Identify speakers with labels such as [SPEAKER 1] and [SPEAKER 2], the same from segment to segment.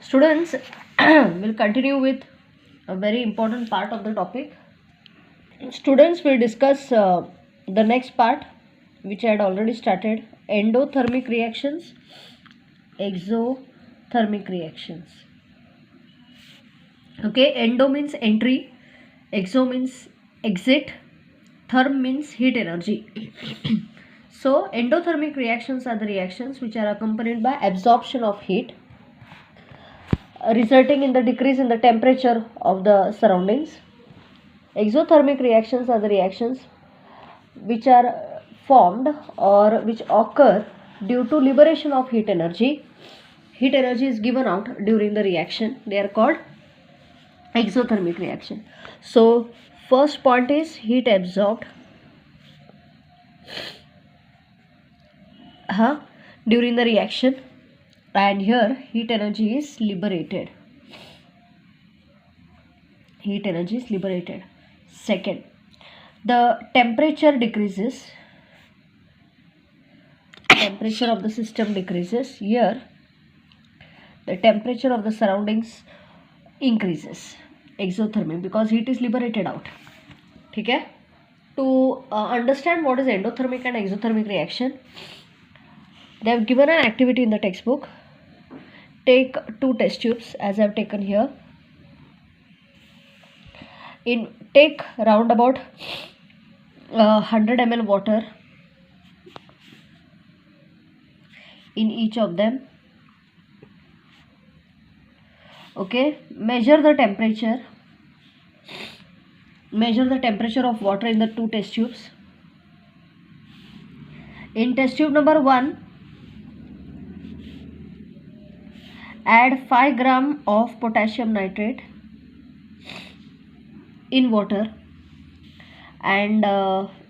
[SPEAKER 1] Students, will continue with a very important part of the topic. Students will discuss the next part, which I had already started: endothermic reactions, exothermic reactions. Okay, endo means entry, exo means exit, therm means heat energy. So, endothermic reactions are the reactions which are accompanied by absorption of heat, resulting in the decrease in the temperature of the surroundings. Exothermic reactions are the reactions which are formed or which occur due to liberation of heat energy. Heat energy is given out during the reaction. They are called exothermic reaction. So, first point is heat absorbed during the reaction, and here heat energy is liberated. Heat energy is liberated. Second, the temperature decreases. Temperature of the system decreases. Here, the temperature of the surroundings increases. Exothermic, because heat is liberated out. Okay? To understand what is endothermic and exothermic reaction, they have given an activity in the textbook. Take 2 test tubes as I have taken here. Take round about 100 ml water in each of them. Okay, measure the temperature of water in the 2 test tubes. In test tube number 1, add 5 gram of potassium nitrate in water, and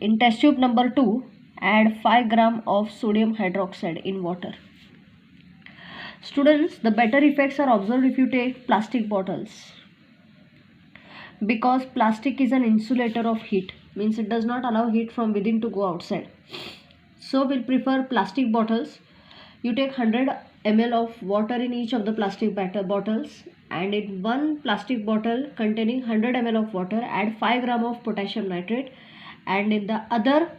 [SPEAKER 1] in test tube number 2, add 5 gram of sodium hydroxide in water. Students, the better effects are observed if you take plastic bottles, because plastic is an insulator of heat, means it does not allow heat from within to go outside. So we'll prefer plastic bottles. You take 100 ml of water in each of the plastic bottles, and in one plastic bottle containing 100 ml of water, add 5 gram of potassium nitrate, and in the other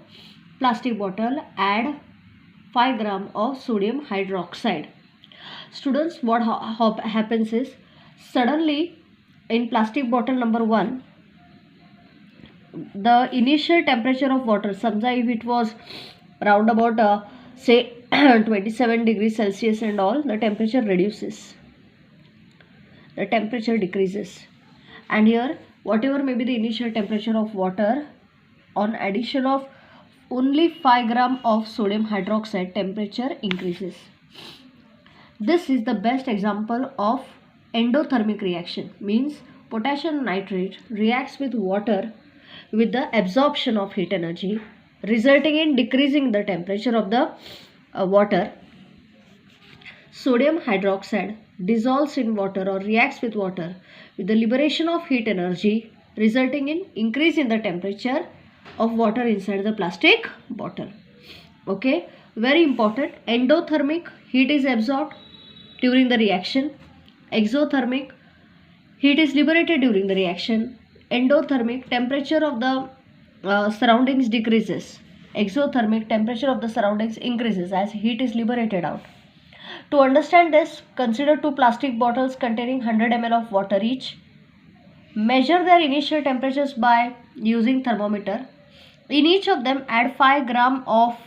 [SPEAKER 1] plastic bottle add 5 gram of sodium hydroxide. Students, what happens is, suddenly in plastic bottle number 1, the initial temperature of water, samja if it was round about say 27 degrees Celsius and all, the temperature reduces, the temperature decreases, and here whatever may be the initial temperature of water, on addition of only 5 gram of sodium hydroxide, temperature increases. This is the best example of endothermic reaction, means potassium nitrate reacts with water with the absorption of heat energy, resulting in decreasing the temperature of the water. Sodium hydroxide dissolves in water or reacts with water with the liberation of heat energy, resulting in increase in the temperature of water inside the plastic bottle. Okay, very important. Endothermic, heat is absorbed during the reaction. Exothermic, heat is liberated during the reaction. Endothermic, temperature of the surroundings decreases. Exothermic, temperature of the surroundings increases as heat is liberated out. To understand this, consider 2 plastic bottles containing 100 ml of water each. Measure their initial temperatures by using thermometer. In each of them, add 5 gram of